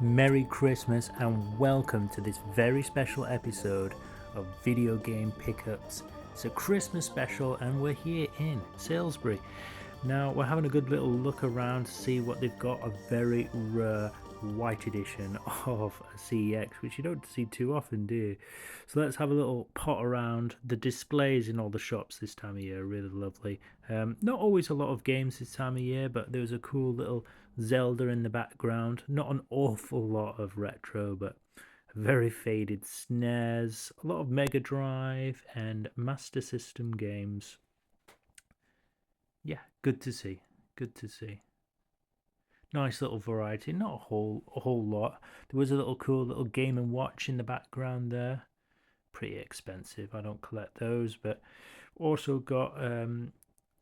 Merry Christmas and welcome to this very special episode of Video Game Pickups. It's a Christmas special and we're here in Salisbury. Now we're having a good little look around to see what they've got, a very rare white edition of a CEX, which you don't see too often, do you? So let's have a little pot around. The displays in all the shops this time of year are really lovely. Not always a lot of games this time of year, but there was a cool little Zelda in the background. Not an awful lot of retro, but very faded SNES, a lot of Mega Drive and Master System games. Yeah, good to see. Good to see. Nice little variety, not a whole lot. There was a little cool little Game and Watch in the background there. Pretty expensive. I don't collect those, but also got a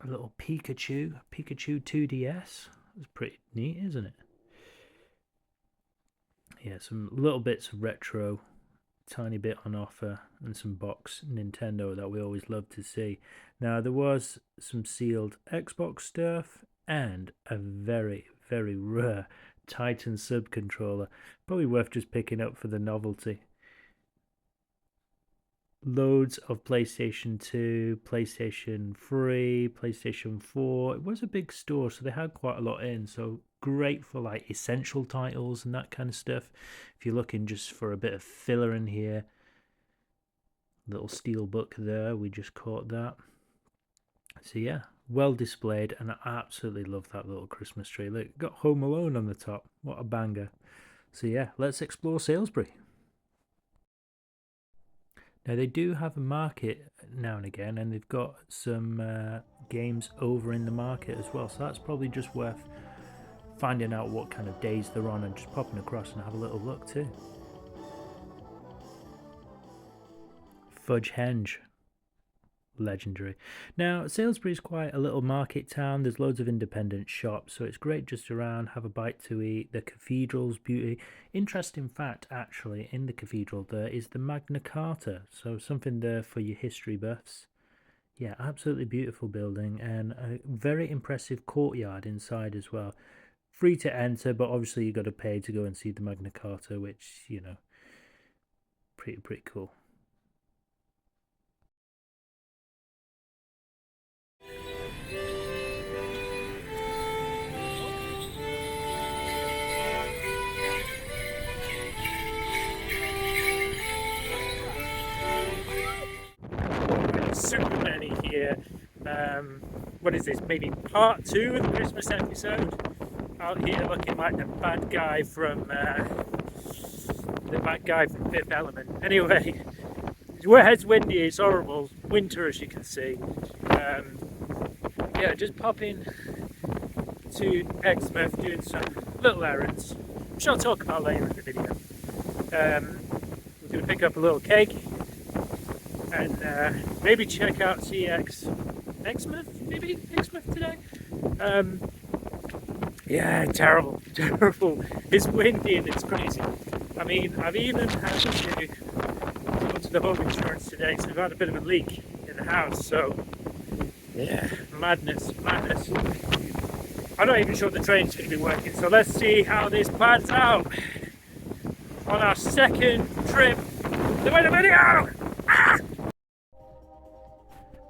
little Pikachu 2DS. It's pretty neat, isn't it? Yeah, some little bits of retro, tiny bit on offer, and some box Nintendo that we always love to see. Now there was some sealed Xbox stuff and a very rare Titan sub controller. Probably worth just picking up for the novelty. Loads of PlayStation 2, PlayStation 3, PlayStation 4. It was a big store, so they had quite a lot in. So great for like essential titles and that kind of stuff. If you're looking just for a bit of filler in here, little steel book there, we just caught that. So yeah, well displayed, and I absolutely love that little Christmas tree. Look, got Home Alone on the top. What a banger. So yeah, let's explore Salisbury. Now they do have a market now and again, and they've got some games over in the market as well. So that's probably just worth finding out what kind of days they're on and just popping across and have a little look too. Fudge Henge, legendary. Now Salisbury is quite a little market town. There's loads of independent shops, so it's great just around, have a bite to eat. The cathedral's beauty. Interesting fact, actually, in the cathedral there is the Magna Carta, so something there for your history buffs. Yeah, absolutely beautiful building and a very impressive courtyard inside as well. Free to enter, but obviously you got to pay to go and see the Magna Carta, which pretty cool. Super many here. What is this? Maybe part two of the Christmas episode. Out here looking like the bad guy from Fifth Element. Anyway, where it's windy, it's horrible. Winter, as you can see. Yeah, just popping to Exmouth doing some little errands, which I'll talk about later in the video. We're going to pick up a little cake and maybe check out CEX. Exmouth, maybe Exmouth today. Yeah, terrible, terrible. It's windy and it's crazy. I mean, I've even had to go to the home insurance today, so we've had a bit of a leak in the house. So, yeah, madness, madness. I'm not even sure the train's going to be working. So let's see how this plans out on our second trip to the video. Ah!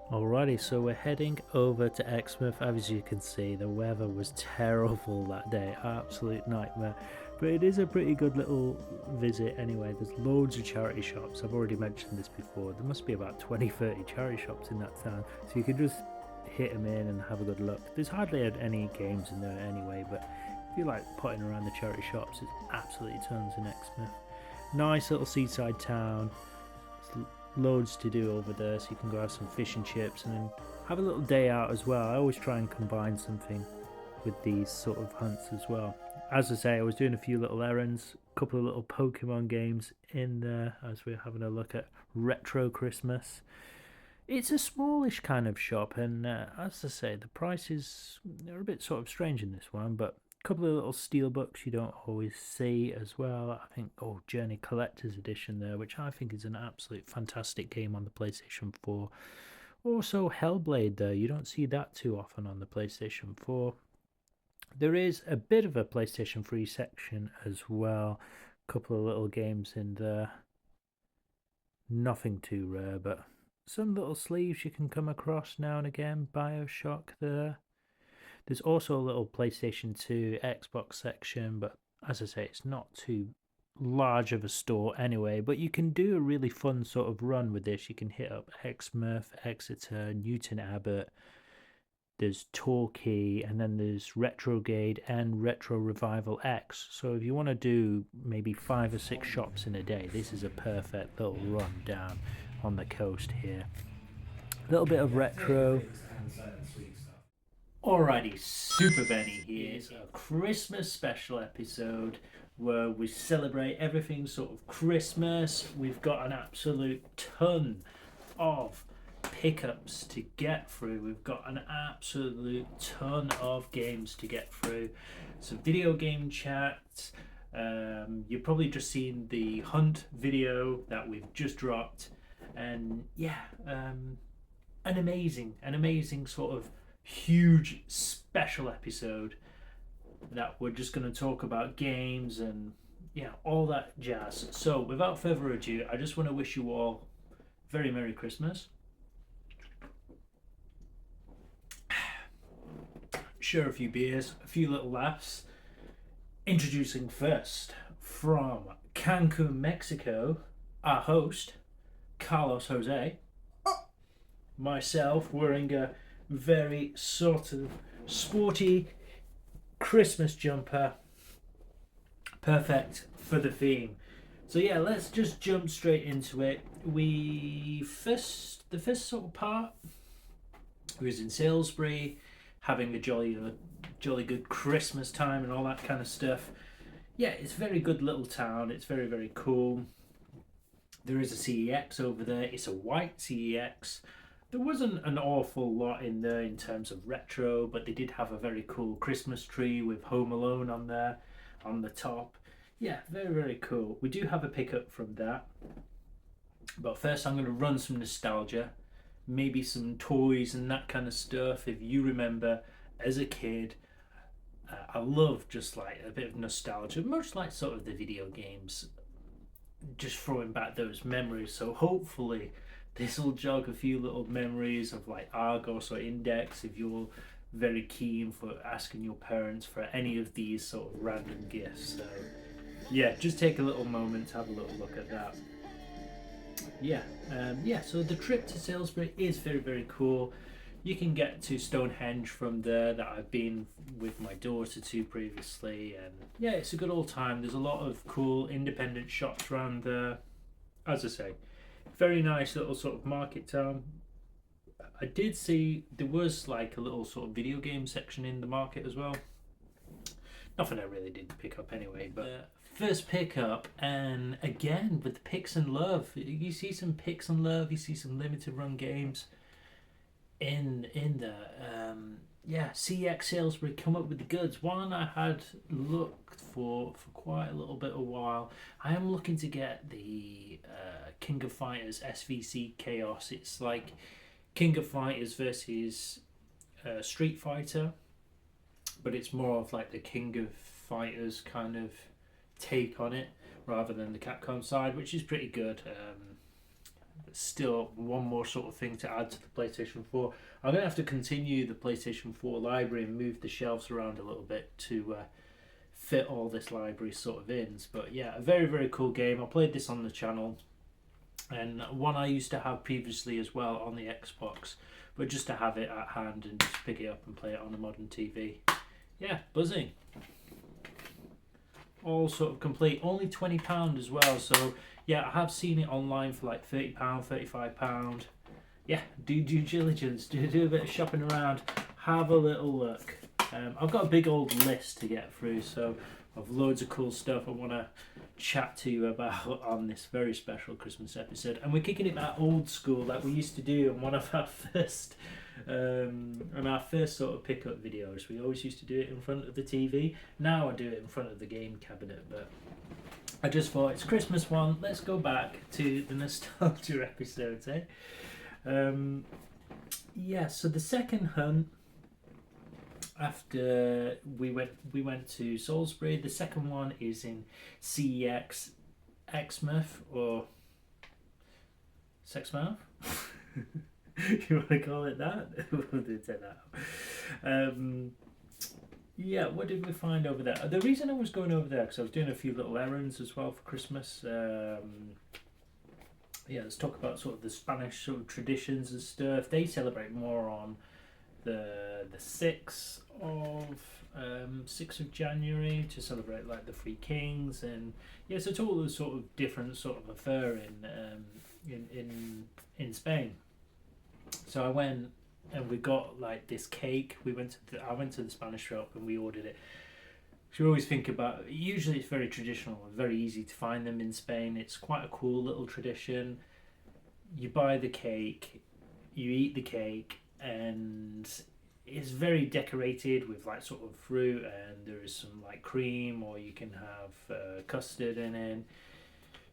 Alrighty, so we're heading over to Exmouth. As you can see, the weather was terrible that day, absolute nightmare. But it is a pretty good little visit anyway. There's loads of charity shops. I've already mentioned this before. There must be about 20-30 charity shops in that town. So you can just hit them in and have a good look. There's hardly any games in there anyway, but if you like potting around the charity shops, it's absolutely tons in Exmouth. Nice little seaside town. Loads to do over there, so you can go have some fish and chips and then have a little day out as well. I always try and combine something with these sort of hunts as well. As I say, I was doing a few little errands, a couple of little Pokemon games in there as we're having a look at retro Christmas. It's a smallish kind of shop, and as I say, the prices are a bit sort of strange in this one, but couple of little steel books you don't always see as well. I think Journey Collector's Edition there, which I think is an absolute fantastic game on the PlayStation 4. Also Hellblade there, you don't see that too often on the PlayStation 4. There is a bit of a PlayStation 3 section as well. A couple of little games in there. Nothing too rare, but some little sleeves you can come across now and again. BioShock there. There's also a little PlayStation 2 Xbox section, but as I say, it's not too large of a store anyway. But you can do a really fun sort of run with this. You can hit up Exmouth, Exeter, Newton Abbot. There's Torquay, and then there's Retrograde and Retro Revival X. So if you want to do maybe 5 or 6 shops in a day, this is a perfect little run down on the coast here. A little bit of retro. Alrighty, Super Benny here. It's a Christmas special episode where we celebrate everything sort of Christmas. We've got an absolute ton of pickups to get through. We've got an absolute ton of games to get through. Some video game chats. You've probably just seen the Hunt video that we've just dropped, and yeah, an amazing sort of huge special episode that we're just going to talk about games and yeah, all that jazz. So without further ado, I just want to wish you all very Merry Christmas. Share a few beers, a few little laughs. Introducing first from Cancun, Mexico, our host, Carlos Jose. Myself wearing a very sort of sporty Christmas jumper. Perfect for the theme. So yeah, let's just jump straight into it. The first sort of part was in Salisbury, having a jolly good Christmas time and all that kind of stuff. Yeah, it's a very good little town. It's very cool. There is a CEX over there. It's a white CEX. There wasn't an awful lot in there in terms of retro, but they did have a very cool Christmas tree with Home Alone on there, on the top. Yeah, very cool. We do have a pickup from that. But first I'm going to run some nostalgia. Maybe some toys and that kind of stuff. If you remember as a kid, I love just like a bit of nostalgia, much like sort of the video games, just throwing back those memories. So hopefully this will jog a few little memories of like Argos or Index if you're very keen for asking your parents for any of these sort of random gifts. So yeah, just take a little moment to have a little look at that. So the trip to Salisbury is very cool. You can get to Stonehenge from there, that I've been with my daughter to previously, and yeah, it's a good old time. There's a lot of cool independent shops around there. As I say, very nice little sort of market town. I did see there was like a little sort of video game section in the market as well. Nothing I really did pick up anyway, but first pickup, and again with the picks and love. You see some picks and love, you see some limited run games in the CEX Salisbury come up with the goods. One I had looked for quite a little bit of while. I am looking to get the King of Fighters SVC Chaos. It's like King of Fighters versus Street Fighter, but it's more of like the King of Fighters kind of take on it rather than the Capcom side, which is pretty good. Still one more sort of thing to add to the PlayStation 4. I'm going to have to continue the PlayStation 4 library and move the shelves around a little bit to fit all this library sort of in. But yeah, a very cool game. I played this on the channel, and one I used to have previously as well on the Xbox, but just to have it at hand and just pick it up and play it on a modern TV. Yeah, buzzing. All sort of complete, only £20 as well, so yeah, I have seen it online for like £30, £35. Yeah, do due diligence, do a bit of shopping around, have a little look. I've got a big old list to get through, so I've loads of cool stuff I want to chat to you about on this very special Christmas episode. And we're kicking it back old school like we used to do on one of our first sort of pickup videos. We always used to do it in front of the TV. Now I do it in front of the game cabinet, but I just thought it's Christmas one. Let's go back to the nostalgia episodes, eh? So the second hunt, After we went to Salisbury. The second one is in CEX Exmouth or Sexmouth. You want to call it that? We'll do that. Yeah, what did we find over there? The reason I was going over there because I was doing a few little errands as well for Christmas. Yeah, let's talk about sort of the Spanish sort of traditions and stuff. They celebrate more on the 6th of January to celebrate like the Three Kings, and yeah, so it's all a sort of different sort of affair in Spain. So I went and we got like this cake. I went to the Spanish shop and we ordered it. So you always think about. Usually, it's very traditional and very easy to find them in Spain. It's quite a cool little tradition. You buy the cake, you eat the cake, and it's very decorated with like sort of fruit, and there is some like cream, or you can have custard in it.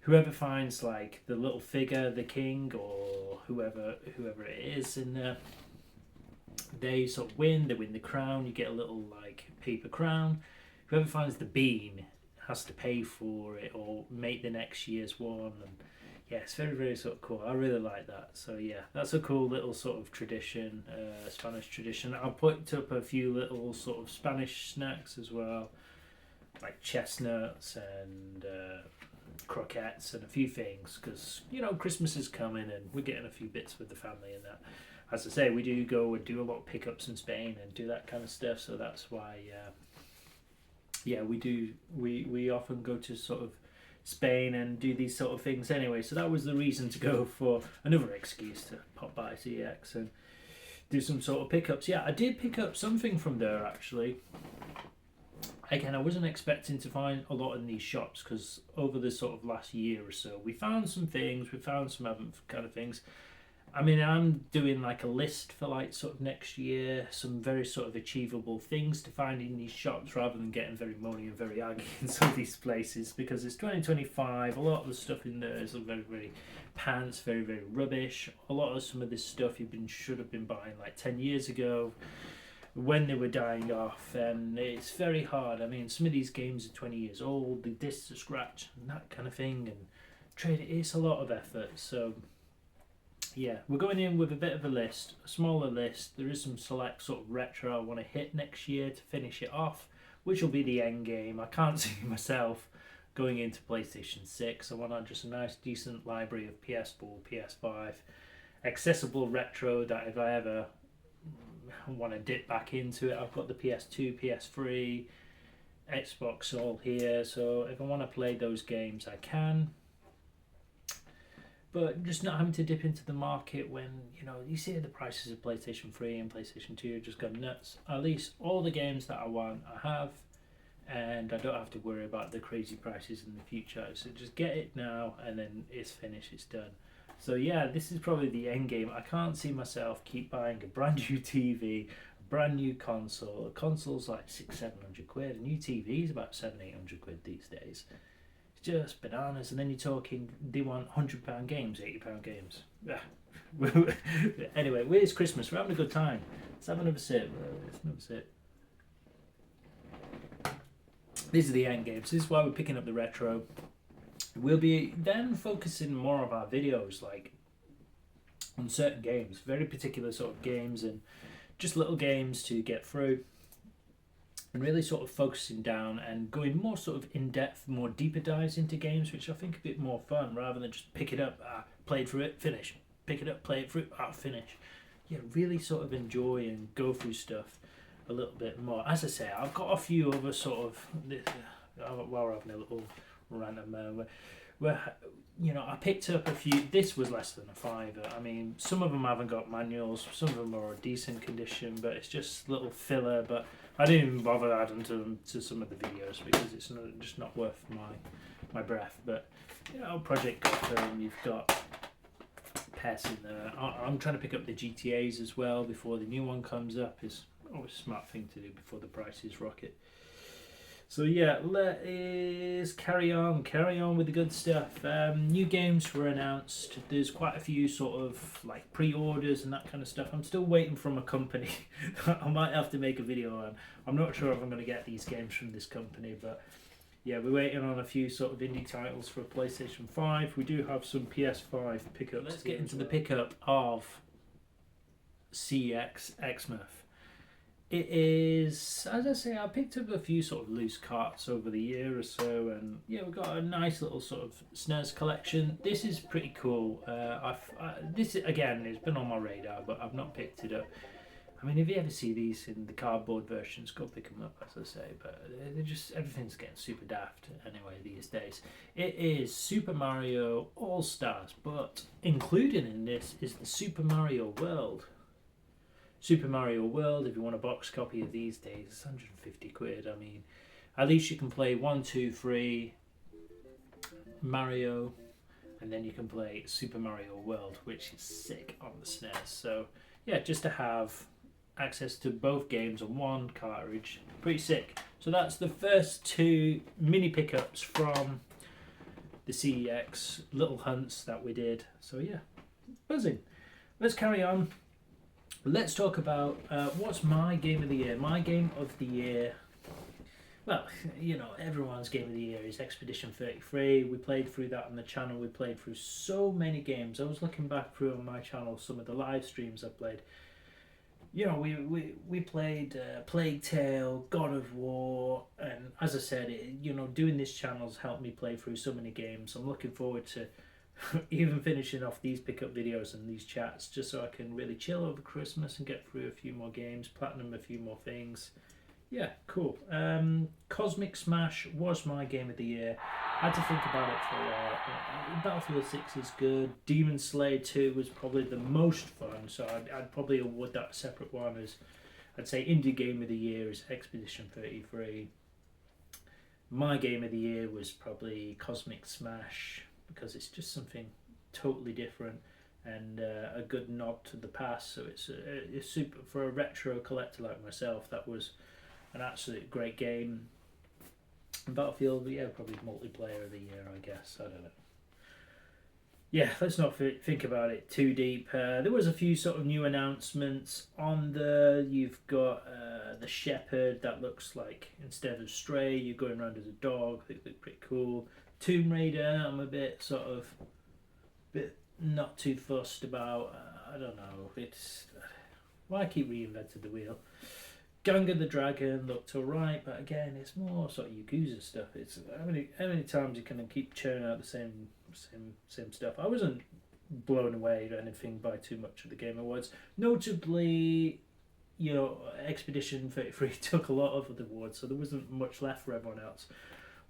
Whoever finds like the little figure, the king, or whoever it is in there, they sort of win. They win the crown. You get a little like paper crown. Whoever finds the bean has to pay for it or make the next year's one. And yeah, it's very, very sort of cool. I really like that. So yeah, that's a cool little sort of tradition, Spanish tradition. I put up a few little sort of Spanish snacks as well, like chestnuts and croquettes and a few things, because Christmas is coming and we're getting a few bits with the family and that. As I say, we do go and do a lot of pickups in Spain and do that kind of stuff. So that's why. Yeah, we do. We often go to sort of Spain and do these sort of things anyway. So that was the reason to go for another excuse to pop by CEX and do some sort of pickups. Yeah, I did pick up something from there actually. Again, I wasn't expecting to find a lot in these shops because over the sort of last year or so, we found some things, we found some other kind of things. I mean, I'm doing like a list for like sort of next year, some very sort of achievable things to find in these shops rather than getting very moany and very aggy in some of these places, because it's 2025. A lot of the stuff in there is very, very pants, very, very rubbish. A lot of some of this stuff should have been buying like 10 years ago when they were dying off, and it's very hard. I mean, some of these games are 20 years old, the discs are scratched and that kind of thing, and trade it is a lot of effort. So yeah, we're going in with a bit of a list, a smaller list. There is some select sort of retro I want to hit next year to finish it off, which will be the end game. I can't see myself going into PlayStation 6. I want just a nice, decent library of PS4, PS5, accessible retro that if I ever want to dip back into it, I've got the PS2, PS3, Xbox all here. So if I want to play those games, I can. But just not having to dip into the market when, you see the prices of PlayStation 3 and PlayStation 2 just gone nuts. At least all the games that I want, I have, and I don't have to worry about the crazy prices in the future. So just get it now, and then it's finished, it's done. So yeah, this is probably the end game. I can't see myself keep buying a brand new TV, a brand new console. A console's like 600-700 quid. A new TV is about 700-800 quid these days. Just bananas. And then you're talking, they want £100 games, £80 games. Anyway, it's Christmas, we're having a good time. Let's have another sip. These are the end games. This is why we're picking up the retro. We'll be then focusing more of our videos like on certain games, very particular sort of games, and just little games to get through, and really sort of focusing down and going more sort of in-depth, more deeper dives into games, which I think a bit more fun rather than just pick it up, play through it, finish, pick it up, play it through, finish. Yeah, really sort of enjoy and go through stuff a little bit more. As I say, I've got a few other sort of, while we're having a little random where I picked up a few. This was less than a fiver. I mean, some of them haven't got manuals, some of them are in decent condition, but it's just little filler. But I didn't even bother adding to some of the videos because it's just not worth my breath. But Project Gotham, you've got PES in there. I'm trying to pick up the GTAs as well before the new one comes up. It's always a smart thing to do before the prices rocket. So yeah, let us carry on with the good stuff. New games were announced. There's quite a few sort of like pre-orders and that kind of stuff. I'm still waiting from a company. I might have to make a video on. I'm not sure if I'm going to get these games from this company, but yeah, we're waiting on a few sort of indie titles for PlayStation 5. We do have some PS5 pickups. Let's get into the pickup of CEX Xmas. It is, as I say, I picked up a few sort of loose carts over the year or so, and yeah, we've got a nice little sort of SNES collection. This is pretty cool. This again, it's been on my radar, but I've not picked it up. I mean, if you ever see these in the cardboard versions, go pick them up, as I say. But they're just everything's getting super daft anyway these days. It is Super Mario All Stars, but included in this is the Super Mario World. Super Mario World, if you want a box copy of these days, it's 150 quid. I mean, at least you can play 1, 2, 3 Mario, and then you can play Super Mario World, which is sick on the SNES. So, yeah, just to have access to both games on one cartridge, pretty sick. So that's the first two mini pickups from the CEX little hunts that we did. So, yeah, buzzing. Let's carry on. Let's talk about what's my game of the year. My game of the year, well, you know, everyone's game of the year is Expedition 33. We played through that on the channel. We played through so many games. I was looking back through on my channel some of the live streams I played. You know, we played Plague Tale, God of War, and as I said, you know, doing this channel's helped me play through so many games. I'm looking forward to even finishing off these pickup videos and these chats just so I can really chill over Christmas and get through a few more games, platinum a few more things. Yeah, cool. Cosmic Smash was my game of the year. I had to think about it for a while. Battlefield 6 is good. Demon Slayer 2 was probably the most fun, so I'd probably award that a separate one as, I'd say indie game of the year is Expedition 33. My game of the year was probably Cosmic Smash, because it's just something totally different and a good nod to the past. So it's super for a retro collector like myself. That was an absolute great game. And Battlefield, yeah, probably multiplayer of the year, I guess. I don't know. Yeah, let's not think about it too deep. There was a few sort of new announcements on there. You've got the Shepherd that looks like, instead of Stray, you're going around as a dog. They look pretty cool. Tomb Raider, I'm a bit not too fussed about. I don't know. It's why keep reinventing the wheel. Ganga the Dragon looked alright, but again, it's more sort of Yakuza stuff. It's how many times you can keep churning out the same stuff. I wasn't blown away or anything by too much of the Game Awards. Notably, you know, Expedition 33 took a lot of the awards, so there wasn't much left for everyone else.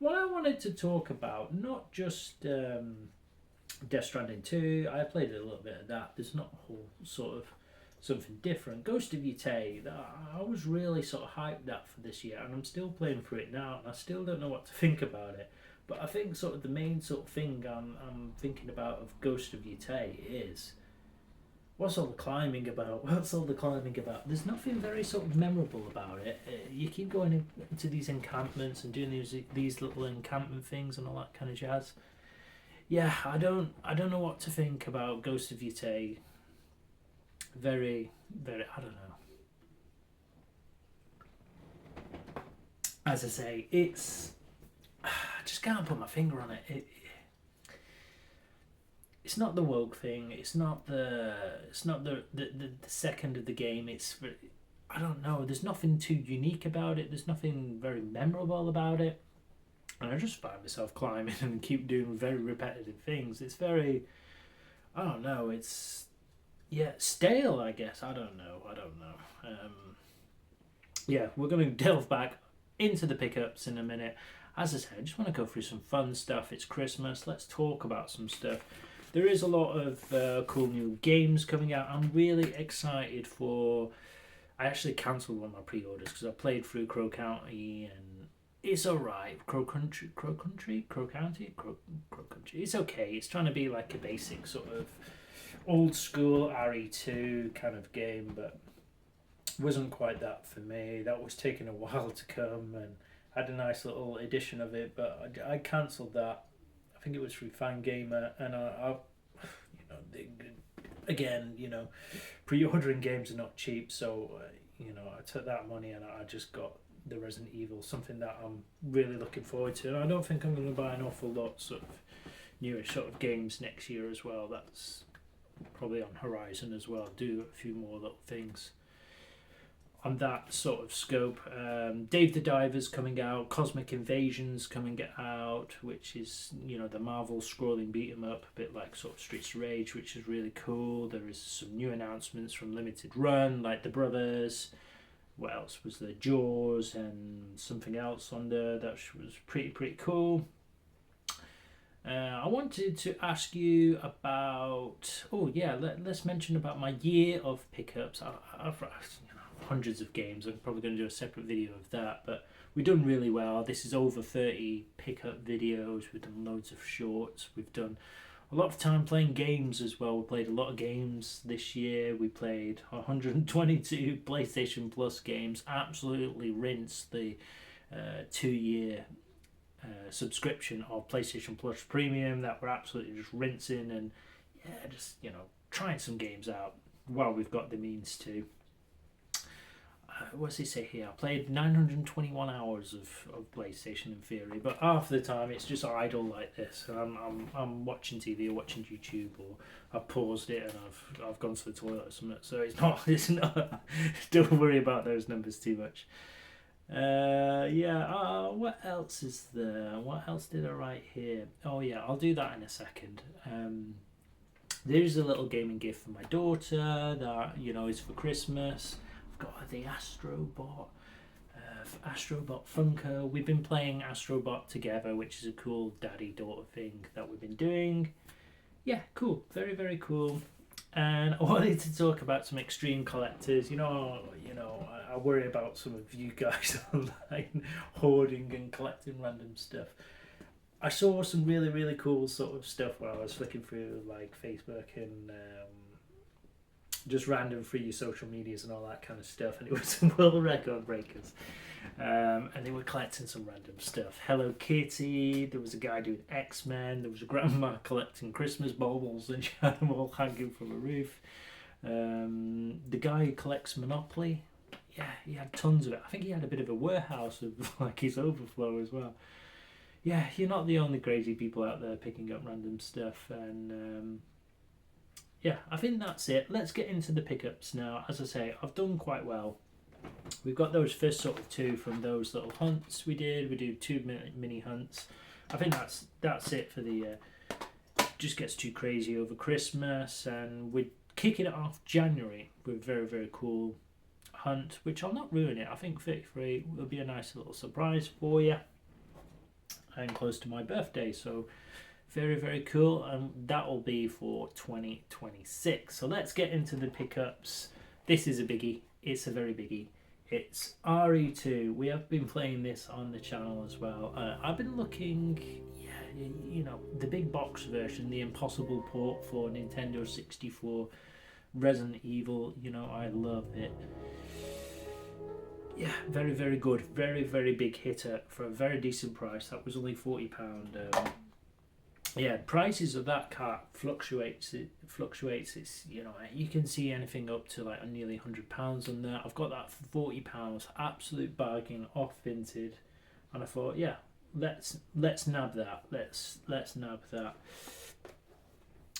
What I wanted to talk about, not just Death Stranding 2, I played a little bit of that. There's not a whole sort of something different. Ghost of Yutei, I was really sort of hyped that for this year, and I'm still playing through it now, and I still don't know what to think about it. But I think sort of the main sort of thing I'm thinking about of Ghost of Yutei is, what's all the climbing about? What's all the climbing about? There's nothing very sort of memorable about it. You keep going into these encampments and doing these little encampment things and all that kind of jazz. Yeah, I don't know what to think about Ghost of Yutei. Very, very, I don't know. As I say, it's, I just can't put my finger on it. It's not the woke thing. It's not the second of the game. I don't know. There's nothing too unique about it. There's nothing very memorable about it. And I just find myself climbing and keep doing very repetitive things. It's very, I don't know. It's, yeah, stale, I guess. I don't know. Yeah, we're going to delve back into the pickups in a minute. As I said, I just want to go through some fun stuff. It's Christmas. Let's talk about some stuff. There is a lot of cool new games coming out. I'm really excited for... I actually cancelled one of my pre-orders because I played through Crow County and it's alright. Crow County. It's okay. It's trying to be like a basic sort of old school RE2 kind of game, but wasn't quite that for me. That was taking a while to come, and had a nice little edition of it, but I cancelled that. I think it was through Fangamer, and you know, again, you know, pre-ordering games are not cheap, so you know, I took that money and I just got the Resident Evil, something that I'm really looking forward to. And I don't think I'm going to buy an awful lot sort of newer sort of games next year as well. That's probably on horizon as well. Do a few more little things on that sort of scope. Dave the Diver's coming out, Cosmic Invasion's coming out, which is, you know, the Marvel scrolling beat 'em up, a bit like sort of Streets of Rage, which is really cool. There is some new announcements from Limited Run, like The Brothers. What else was there? Jaws and something else on there that was pretty cool. I wanted to ask you about. Oh yeah, let's mention about my year of pickups. I've hundreds of games. I'm probably going to do a separate video of that, but we've done really well. This is over 30 pickup videos. We've done loads of shorts. We've done a lot of time playing games as well. We played a lot of games this year. We played 122 PlayStation Plus games. Absolutely rinsed the 2-year subscription of PlayStation Plus Premium that we're absolutely just rinsing, and yeah, just, you know, trying some games out while we've got the means to. What does he say here? I played 921 hours of PlayStation in theory, but half the time it's just idle like this. I'm watching TV or watching YouTube, or I've paused it and I've gone to the toilet or something. So it's not. Don't worry about those numbers too much. What else is there? What else did I write here? Oh yeah, I'll do that in a second. There's a little gaming gift for my daughter that, you know, is for Christmas. I've got the Astrobot Funko. We've been playing Astrobot together, which is a cool daddy-daughter thing that we've been doing. Yeah, cool. Very, very cool. And I wanted to talk about some extreme collectors. You know, I worry about some of you guys online hoarding and collecting random stuff. I saw some really, really cool sort of stuff while I was flicking through like Facebook and just random through your social medias and all that kind of stuff, and it was some world record breakers. And they were collecting some random stuff. Hello Kitty, there was a guy doing X-Men, there was a grandma collecting Christmas baubles and she had them all hanging from a roof. The guy who collects Monopoly, yeah, he had tons of it. I think he had a bit of a warehouse of like his overflow as well. Yeah, you're not the only crazy people out there picking up random stuff, and yeah, I think that's it. Let's get into the pickups now. As I say, I've done quite well. We've got those first sort of two from those little hunts we did. We do 2 mini hunts. I think that's it for the just gets too crazy over Christmas, and we're kicking it off January with a very, very cool hunt, which I'll not ruin it. I think 33 will be a nice little surprise for you, and close to my birthday, so very, very cool, and that will be for 2026. So let's get into the pickups. This is a biggie. It's a very biggie. It's RE2. We have been playing this on the channel as well. I've been looking, yeah, you know, the big box version, the impossible port for Nintendo 64, Resident Evil. You know, I love it. Yeah, very, very good. Very, very big hitter for a very decent price. That was only £40. Yeah, prices of that cart fluctuates. It fluctuates. It's, you know, you can see anything up to like nearly £100 on there. I've got that for £40, absolute bargain, off Vinted, and I thought, yeah, let's nab that. Let's nab that.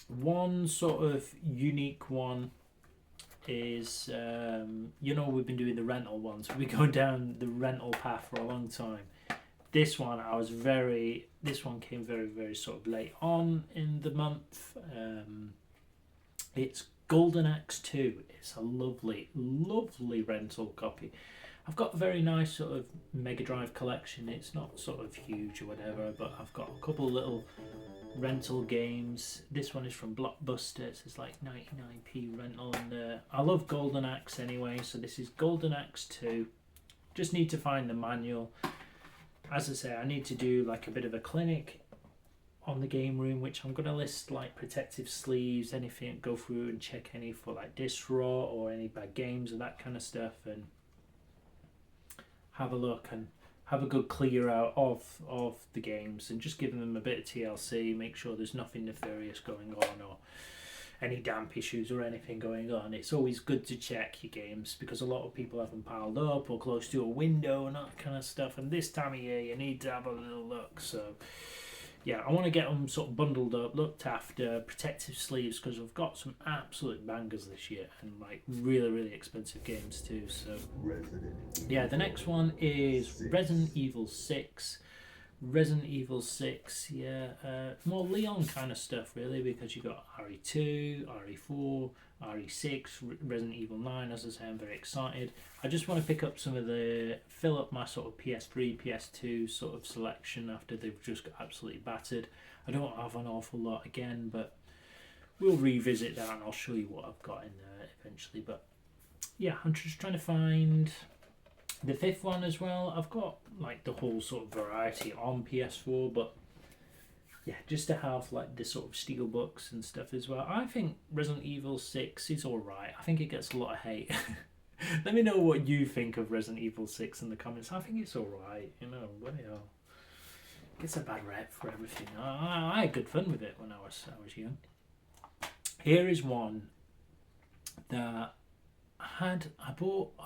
One sort of unique one is, you know, we've been doing the rental ones. We've been going down the rental path for a long time. This one this one came very, very sort of late on in the month. It's Golden Axe 2. It's a lovely, lovely rental copy. I've got a very nice sort of Mega Drive collection. It's not sort of huge or whatever, but I've got a couple little rental games. This one is from Blockbuster. It's like 99p rental, and I love Golden Axe anyway, so this is Golden Axe 2. Just need to find the manual. As I say, I need to do like a bit of a clinic on the game room, which I'm going to list like protective sleeves, anything, go through and check any for like disc rot or any bad games and that kind of stuff, and have a look have a good clear out of the games and just giving them a bit of TLC, make sure there's nothing nefarious going on or any damp issues or anything going on. It's always good to check your games because a lot of people have them piled up or close to a window and that kind of stuff, and this time of year you need to have a little look. So yeah, I want to get them sort of bundled up, looked after, protective sleeves, because I've got some absolute bangers this year and like really, really expensive games too. So yeah, the next one is Resident Evil 6. Resident Evil 6, yeah, more Leon kind of stuff really, because you've got RE2, RE4, RE6, Resident Evil 9. As I say, I'm very excited. I just want to pick up some of fill up my sort of PS3, PS2 sort of selection after they've just got absolutely battered. I don't have an awful lot again, but we'll revisit that and I'll show you what I've got in there eventually. But yeah, I'm just trying to find the fifth one as well. I've got like the whole sort of variety on PS4, but yeah, just to have like the sort of steelbooks and stuff as well. I think Resident Evil 6 is alright. I think it gets a lot of hate. Let me know what you think of Resident Evil 6 in the comments. I think it's alright, you know, it gets a bad rep for everything. I had good fun with it when I was young. Here is one that I bought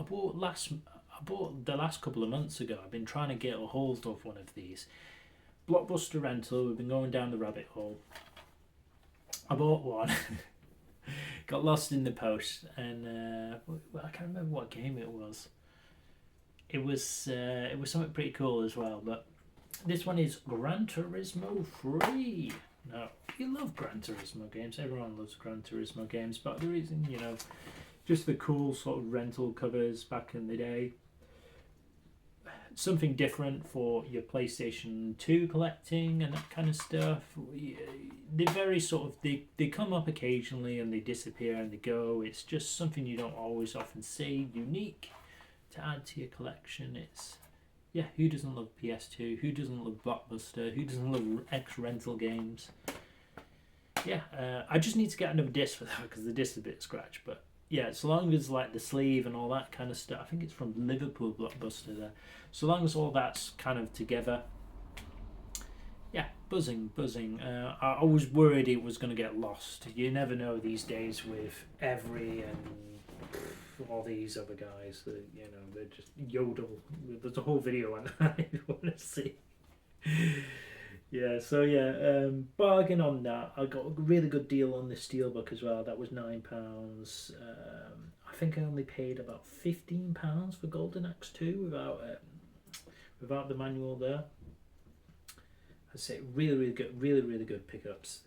the last couple of months ago. I've been trying to get a hold of one of these. Blockbuster rental, we've been going down the rabbit hole. I bought one, got lost in the post, and I can't remember what game it was. It was something pretty cool as well, but this one is Gran Turismo 3. Now, you love Gran Turismo games, everyone loves Gran Turismo games, but the reason, you know, just the cool sort of rental covers back in the day. Something different for your PlayStation 2 collecting and that kind of stuff. They're very sort of, they come up occasionally and they disappear and they go. It's just something you don't always often see. Unique to add to your collection. It's, yeah, who doesn't love PS2? Who doesn't love Blockbuster? Who doesn't love X-rental games? Yeah, I just need to get another disc for that because the disc is a bit scratched, but yeah, so long as like the sleeve and all that kind of stuff, I think it's from Liverpool Blockbuster there. So long as all that's kind of together, yeah, buzzing. I was worried it was going to get lost. You never know these days with Every and all these other guys that, you know, they're just yodel. There's a whole video on that if you want to see. Yeah, so yeah, bargain on that. I got a really good deal on the steelbook as well. That was £9. I think I only paid about £15 for Golden Axe 2 without the manual there. I'd say really good pickups.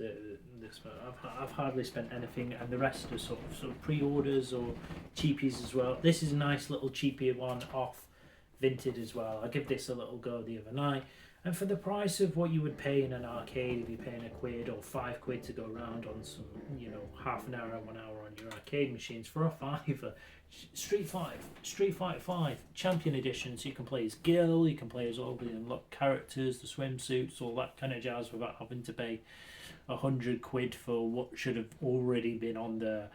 This one, I've hardly spent anything, and the rest are sort of pre-orders or cheapies as well. This is a nice little cheapie one off Vinted as well. I give this a little go the other night. And for the price of what you would pay in an arcade, if you're paying £1 or £5 to go around on some, you know, half an hour, 1 hour on your arcade machines, for a fiver, Street Fighter 5 Champion Edition, so you can play as Gil, you can play as all the unlocked characters, the swimsuits, all that kind of jazz without having to pay £100 for what should have already been on the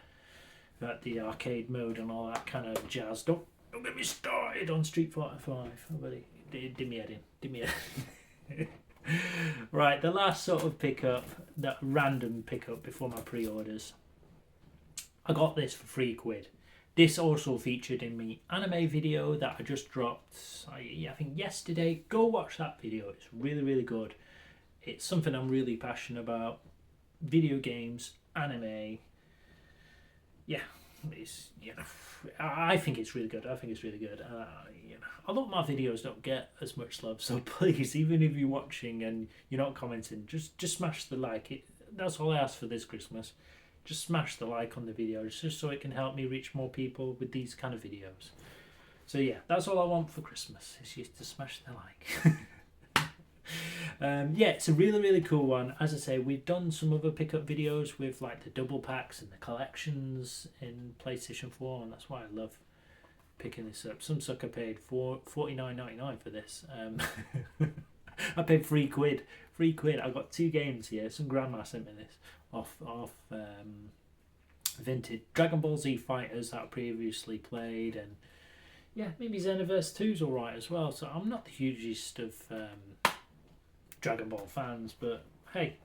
arcade mode and all that kind of jazz. Don't get me started on Street Fighter 5, buddy. Did me head in. Right, the last sort of pickup, that random pickup before my pre-orders. I got this for £3. This also featured in my anime video that I just dropped, I think yesterday. Go watch that video, it's really good. It's something I'm really passionate about. Video games, anime. Yeah, it's, you know, I think it's really good. You know, a lot of my videos don't get as much love, so please, even if you're watching and you're not commenting, just smash the like. That's all I ask for this Christmas. Just smash the like on the video, just so it can help me reach more people with these kind of videos. So yeah, that's all I want for Christmas, is just to smash the like. Yeah, it's a really cool one. As I say, we've done some other pickup videos with like the double packs and the collections in PlayStation 4, and that's why I love picking this up. Some sucker paid $49.99 for this. I paid £3. I got 2 games here. Some grandma sent me this off Vinted. Dragon Ball Z Fighters that I previously played, and yeah, maybe Xenoverse 2's alright as well. So I'm not the hugest of Dragon Ball fans, but hey,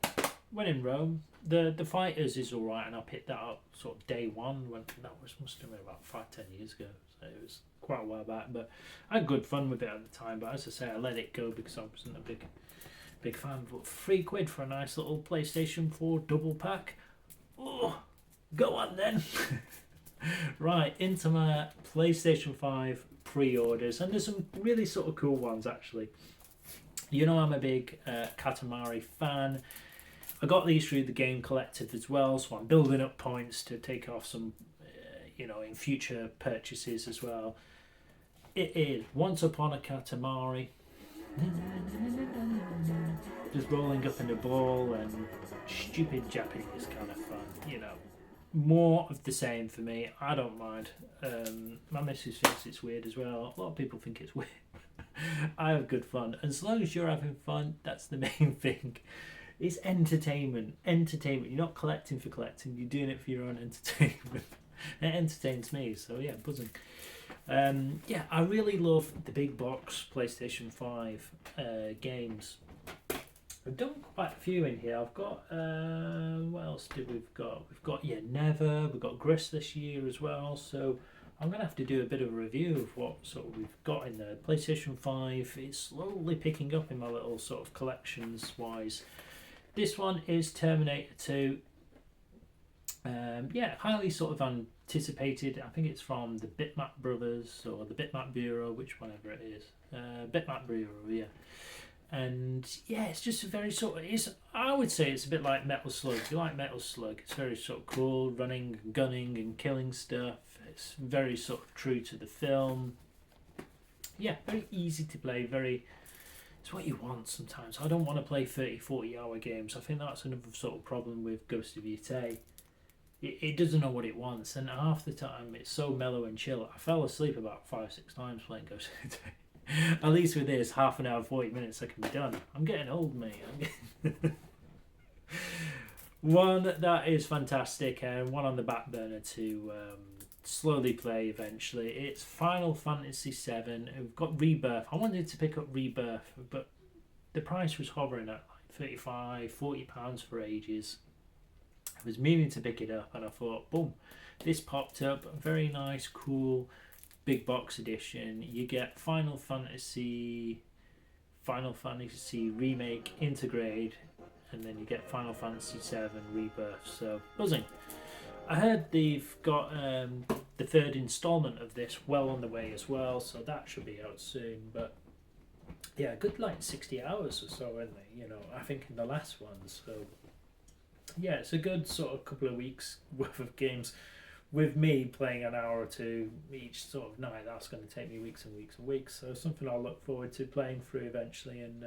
when in Rome, the Fighters is alright, and I picked that up sort of day one when that was must have been about 5-10 years ago. So it was quite a while back, but I had good fun with it at the time. But as I say, I let it go because I wasn't a big fan. But £3 for a nice little PlayStation 4 double pack. Oh, go on then. Right, into my PlayStation 5 pre-orders, and there's some really sort of cool ones actually. You know, I'm a big Katamari fan. I got these through the Game Collective as well, so I'm building up points to take off some, in future purchases as well. It is Once Upon a Katamari. Just rolling up in the ball and stupid Japanese kind of fun, More of the same for me. I don't mind. My missus thinks it's weird as well. A lot of people think it's weird. I have good fun. And as long as you're having fun, that's the main thing. It's entertainment. Entertainment. You're not collecting for collecting. You're doing it for your own entertainment. It entertains me. So yeah, buzzing. I really love the big box PlayStation 5 games. I've done quite a few in here. I've got what else did we've got? We've got Never. We've got Gris this year as well. So I'm gonna have to do a bit of a review of what sort of we've got in there. PlayStation 5 is slowly picking up in my little sort of collections wise. This one is Terminator 2. Highly sort of anticipated. I think it's from the Bitmap Brothers or the Bitmap Bureau, whichever it is. Bitmap Bureau, yeah. And yeah, it's just a very sort of, I would say it's a bit like Metal Slug. If you like Metal Slug, it's very sort of cool, running, gunning and killing stuff. It's very sort of true to the film. Yeah, very easy to play, it's what you want sometimes. I don't want to play 30-40 hour games. I think that's another sort of problem with Ghost of Yotei. It doesn't know what it wants, and half the time it's so mellow and chill. I fell asleep about 5-6 times playing Ghost of Yotei. At least with this, half an hour, 40 minutes I can be done. I'm getting old, mate. One that is fantastic, and one on the back burner to slowly play eventually. It's Final Fantasy VII. We've got Rebirth. I wanted to pick up Rebirth, but the price was hovering at like £35-40 for ages. I was meaning to pick it up, and I thought, boom, this popped up. A very nice, cool, big box edition. You get Final Fantasy Remake Intergrade, and then you get Final Fantasy VII Rebirth. So buzzing. I heard they've got the third installment of this well on the way as well, so that should be out soon. But yeah, good like 60 hours or so, isn't it? I think in the last one. So yeah, it's a good sort of couple of weeks worth of games. With me playing an hour or two each sort of night, that's going to take me weeks and weeks and weeks. So something I'll look forward to playing through eventually. And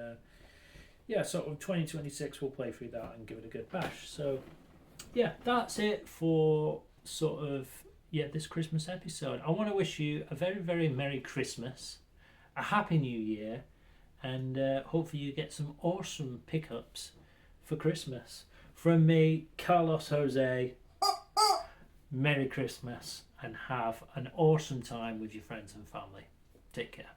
sort of 2026 we'll play through that and give it a good bash. So yeah, that's it for sort of this Christmas episode. I want to wish you a very, very Merry Christmas, a Happy New Year, and hopefully you get some awesome pickups for Christmas. From me, Carlos Jose, Merry Christmas and have an awesome time with your friends and family. Take care.